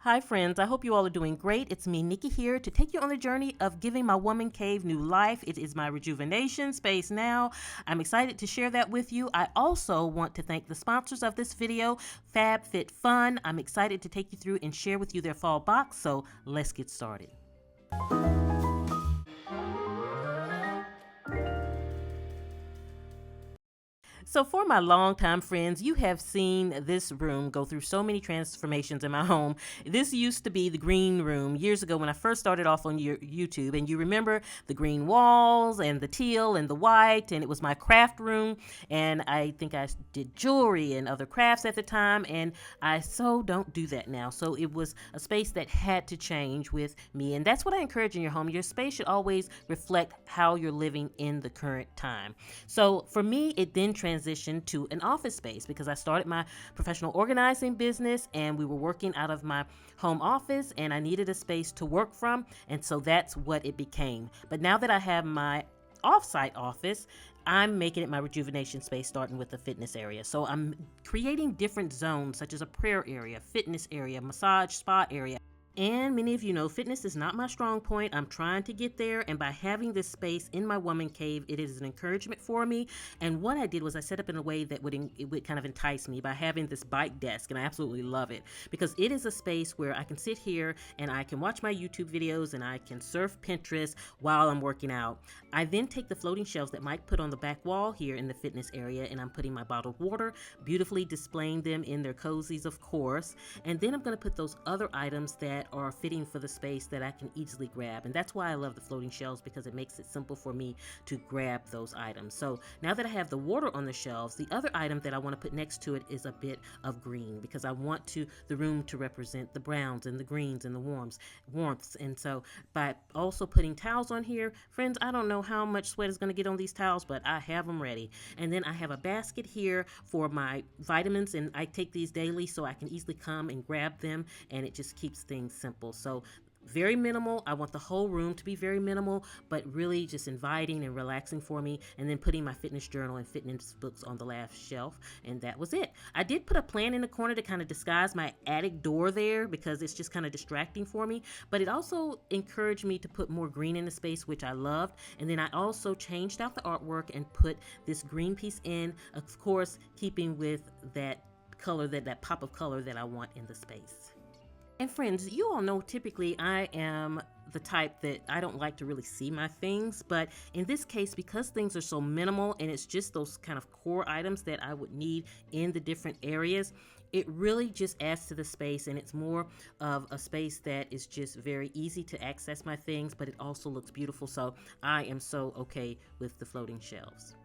Hi friends, I hope you all are doing great. It's me, Nikki, here to take you on the journey of giving my woman cave new life. It is my rejuvenation space now. I'm excited to share that with you. I also want to thank the sponsors of this video, FabFitFun. I'm excited to take you through and share with you their fall box, so let's get started. So for my longtime friends, you have seen this room go through so many transformations in my home. This used to be the green room years ago when I first started off on YouTube, and you remember the green walls and the teal and the white, and it was my craft room, and I think I did jewelry and other crafts at the time, and I so don't do that now. So it was a space that had to change with me, and that's what I encourage in your home. Your space should always reflect how you're living in the current time. So for me, it then transitioned to an office space because I started my professional organizing business and we were working out of my home office and I needed a space to work from, and so that's what it became. But now that I have my off-site office, I'm making it my rejuvenation space, starting with the fitness area. So I'm creating different zones such as a prayer area, fitness area, massage spa area. And many of you know fitness is not my strong point. I'm trying to get there, and by having this space in my woman cave, it is an encouragement for me. And what I did was I set up in a way that would kind of entice me by having this bike desk, and I absolutely love it because it is a space where I can sit here and I can watch my YouTube videos and I can surf Pinterest while I'm working out. I then take the floating shelves that Mike put on the back wall here in the fitness area, and I'm putting my bottled water, beautifully displaying them in their cozies, of course. And then I'm going to put those other items that are fitting for the space that I can easily grab, and that's why I love the floating shelves, because it makes it simple for me to grab those items. So now that I have the water on the shelves, the other item that I want to put next to it is a bit of green, because I want the room to represent the browns and the greens and the warmths. And so by also putting towels on here, friends, I don't know how much sweat is going to get on these towels, but I have them ready. And then I have a basket here for my vitamins, and I take these daily so I can easily come and grab them, and it just keeps things simple. So very minimal. I want the whole room to be very minimal, but really just inviting and relaxing for me. And then putting my fitness journal and fitness books on the last shelf, and that was it. I did put a plant in the corner to kind of disguise my attic door there because it's just kind of distracting for me, but it also encouraged me to put more green in the space, which I loved. And then I also changed out the artwork and put this green piece in, of course keeping with that color, that pop of color that I want in the space. And friends, you all know typically I am the type that I don't like to really see my things, but in this case, because things are so minimal and it's just those kind of core items that I would need in the different areas, it really just adds to the space, and it's more of a space that is just very easy to access my things, but it also looks beautiful. So I am so okay with the floating shelves.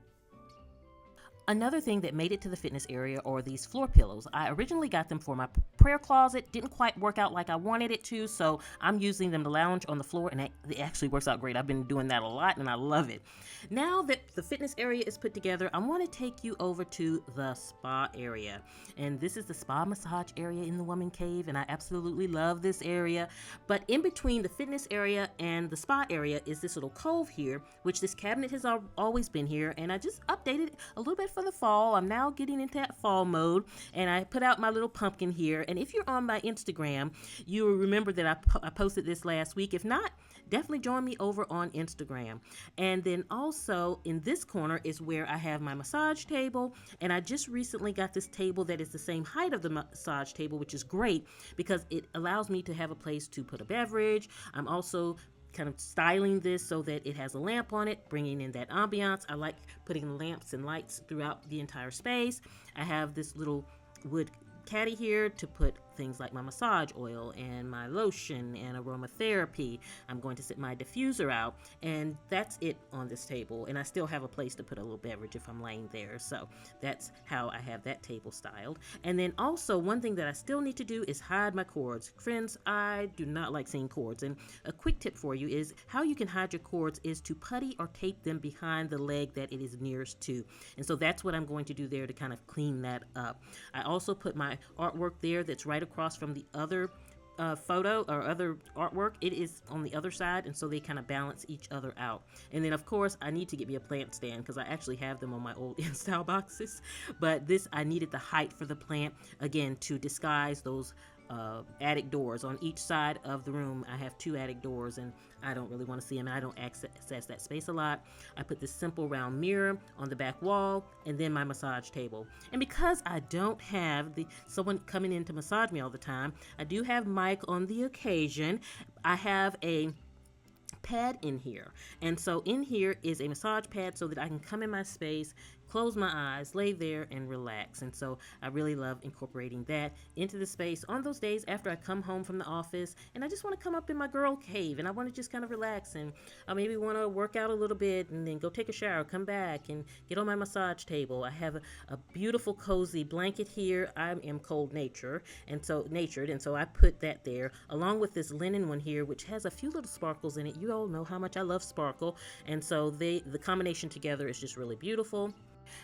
Another thing that made it to the fitness area are these floor pillows. I originally got them for my prayer closet. Didn't quite work out like I wanted it to, so I'm using them to lounge on the floor, and it actually works out great. I've been doing that a lot, and I love it. Now that the fitness area is put together, I want to take you over to the spa area. And this is the spa massage area in the woman cave, and I absolutely love this area. But in between the fitness area and the spa area is this little cove here, which this cabinet has always been here, and I just updated it a little bit for the fall. I'm now getting into that fall mode, and I put out my little pumpkin here. And if you're on my Instagram, you will remember that I posted this last week. If not, definitely join me over on Instagram. And then also in this corner is where I have my massage table, and I just recently got this table that is the same height of the massage table, which is great because it allows me to have a place to put a beverage. I'm also kind of styling this so that it has a lamp on it, bringing in that ambiance. I like putting lamps and lights throughout the entire space. I have this little wood caddy here to put things like my massage oil and my lotion and aromatherapy. I'm going to set my diffuser out, and that's it on this table. And I still have a place to put a little beverage if I'm laying there. So that's how I have that table styled. And then also one thing that I still need to do is hide my cords. Friends, I do not like seeing cords. And a quick tip for you is how you can hide your cords is to putty or tape them behind the leg that it is nearest to. And so that's what I'm going to do there to kind of clean that up. I also put my artwork there that's right across from the other photo or other artwork. It is on the other side, and so they kind of balance each other out. And then of course I need to get me a plant stand because I actually have them on my old InStyle boxes, but this I needed the height for the plant again to disguise those attic doors on each side of the room. I have 2 attic doors, and I don't really want to see them. I don't access that space a lot. I put this simple round mirror on the back wall, and then my massage table. And because I don't have someone coming in to massage me all the time, I do have Mike on the occasion. I have a pad in here, and so in here is a massage pad so that I can come in my space, close my eyes, lay there, and relax. And so I really love incorporating that into the space on those days after I come home from the office and I just want to come up in my girl cave and I want to just kind of relax, and I maybe want to work out a little bit and then go take a shower, come back and get on my massage table. I have a beautiful cozy blanket here. I am cold natured, and so I put that there along with this linen one here, which has a few little sparkles in it. You all know how much I love sparkle, and so the combination together is just really beautiful.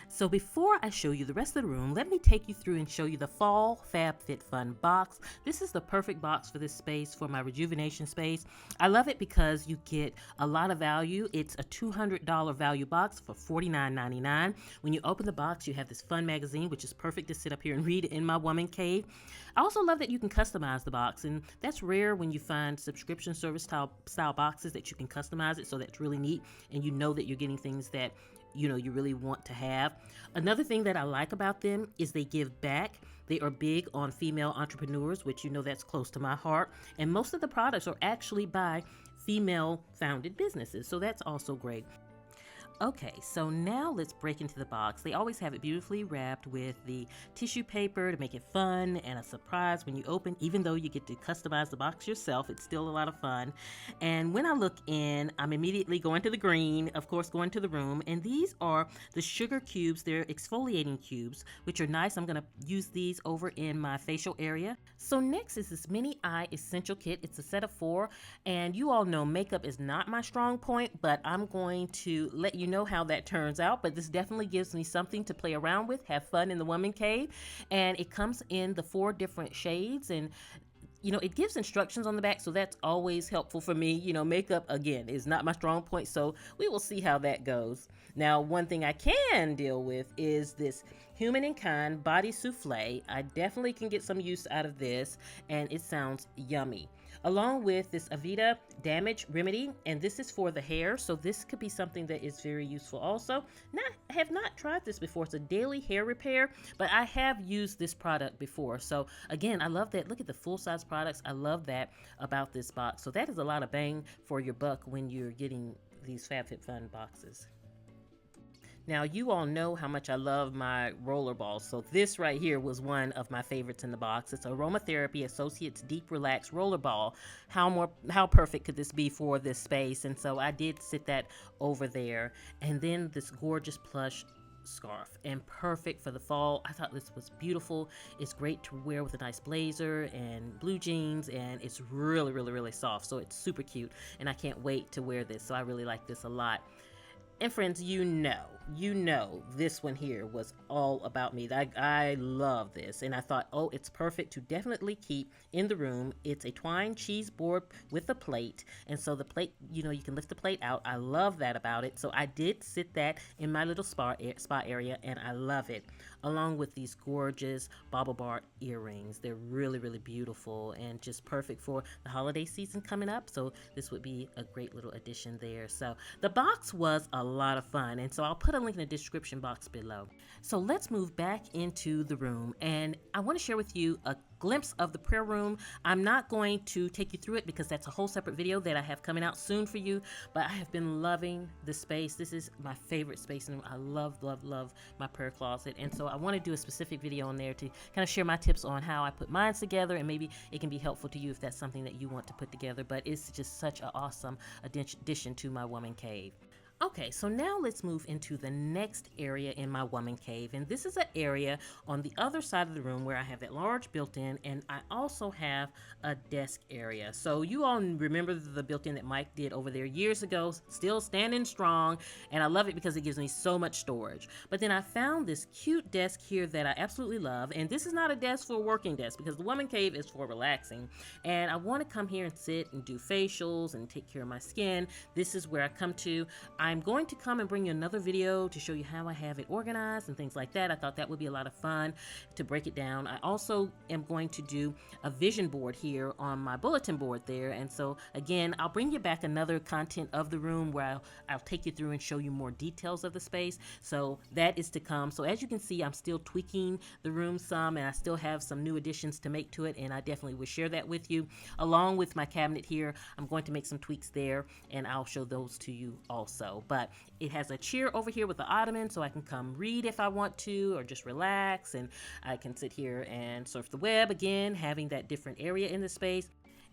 So before I show you the rest of the room, let me take you through and show you the Fall FabFitFun box. This is the perfect box for this space, for my rejuvenation space. I love it because you get a lot of value. It's a $200 value box for $49.99. When you open the box, you have this fun magazine, which is perfect to sit up here and read in my woman cave. I also love that you can customize the box, and that's rare when you find subscription service style boxes that you can customize it, so that's really neat, and you know that you're getting things that you really want to have. Another thing that I like about them is they give back. They are big on female entrepreneurs, which that's close to my heart. And most of the products are actually by female founded businesses. So that's also great. Okay, so now let's break into the box. They always have it beautifully wrapped with the tissue paper to make it fun and a surprise when you open. Even though you get to customize the box yourself, it's still a lot of fun. And when I look in, I'm immediately going to the green, of course, going to the room. And these are the sugar cubes. They're exfoliating cubes, which are nice. I'm going to use these over in my facial area. So next is this mini eye essential kit. It's a set of 4. And you all know makeup is not my strong point, but I'm going to let you know how that turns out. But this definitely gives me something to play around with, have fun in the woman cave. And it comes in the 4 different shades, and it gives instructions on the back, so that's always helpful for me. Makeup, again, is not my strong point, so we will see how that goes. Now, one thing I can deal with is this Human and Kind Body Souffle. I definitely can get some use out of this, and it sounds yummy. Along with this Aveda Damage Remedy, and this is for the hair, so this could be something that is very useful also. I have not tried this before. It's a daily hair repair, but I have used this product before. So again, I love that. Look at the full-size products. I love that about this box. So that is a lot of bang for your buck when you're getting these FabFitFun boxes. Now, you all know how much I love my roller balls, so this right here was one of my favorites in the box. It's Aromatherapy Associates Deep Relax Roller Ball. How perfect could this be for this space? And so I did sit that over there. And then this gorgeous plush scarf, and perfect for the fall. I thought this was beautiful. It's great to wear with a nice blazer and blue jeans, and it's really, really, really soft, so it's super cute, and I can't wait to wear this. So I really like this a lot. And friends, you know this one here was all about me. I love this, and I thought, oh, it's perfect to definitely keep in the room. It's a twine cheese board with a plate, and so the plate, you can lift the plate out. I love that about it. So I did sit that in my little spa area, and I love it, along with these gorgeous bauble bar earrings. They're really, really beautiful and just perfect for the holiday season coming up, so this would be a great little addition there. So the box was a lot of fun, and so I'll put a link in the description box below. So let's move back into the room, and I want to share with you a glimpse of the prayer room. I'm not going to take you through it because that's a whole separate video that I have coming out soon for you, but I have been loving this space. This is my favorite space, and I love my prayer closet, and so I want to do a specific video on there to kind of share my tips on how I put mine together, and maybe it can be helpful to you if that's something that you want to put together. But it's just such an awesome addition to my woman cave. Okay, so now let's move into the next area in my woman cave, and this is an area on the other side of the room where I have that large built-in, and I also have a desk area. So you all remember the built-in that Mike did over there years ago, still standing strong, and I love it because it gives me so much storage. But then I found this cute desk here that I absolutely love, and this is not a desk for a working desk because the woman cave is for relaxing, and I want to come here and sit and do facials and take care of my skin. This is where I come to. I'm going to come and bring you another video to show you how I have it organized and things like that. I thought that would be a lot of fun to break it down. I also am going to do a vision board here on my bulletin board there. And so again, I'll bring you back another content of the room where I'll take you through and show you more details of the space. So that is to come. So as you can see, I'm still tweaking the room some, and I still have some new additions to make to it, and I definitely will share that with you. Along with my cabinet here, I'm going to make some tweaks there, and I'll show those to you also. But it has a chair over here with the ottoman, so I can come read if I want to, or just relax, and I can sit here and surf the web again, having that different area in the space.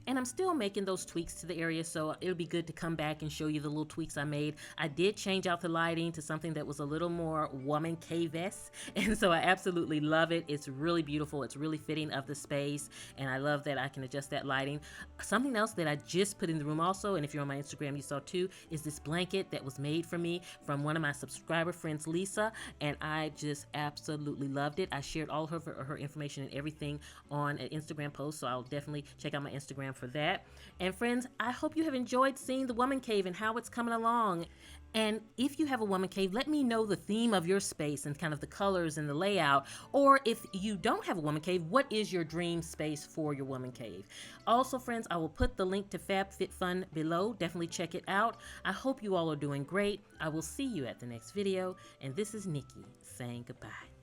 And I'm still making those tweaks to the area, so it'll be good to come back and show you the little tweaks I made. I did change out the lighting to something that was a little more woman cave-esque, and so I absolutely love it. It's really beautiful. It's really fitting of the space, and I love that I can adjust that lighting. Something else that I just put in the room also, and if you're on my Instagram you saw too, is this blanket that was made for me from one of my subscriber friends, Lisa, and I just absolutely loved it. I shared all of her information and everything on an Instagram post, so I'll definitely check out my Instagram for that. And friends, I hope you have enjoyed seeing the woman cave and how it's coming along. And if you have a woman cave, let me know the theme of your space and kind of the colors and the layout. Or if you don't have a woman cave, what is your dream space for your woman cave? Also, friends, I will put the link to FabFitFun below. Definitely check it out. I hope you all are doing great. I will see you at the next video. And this is Nikki saying goodbye.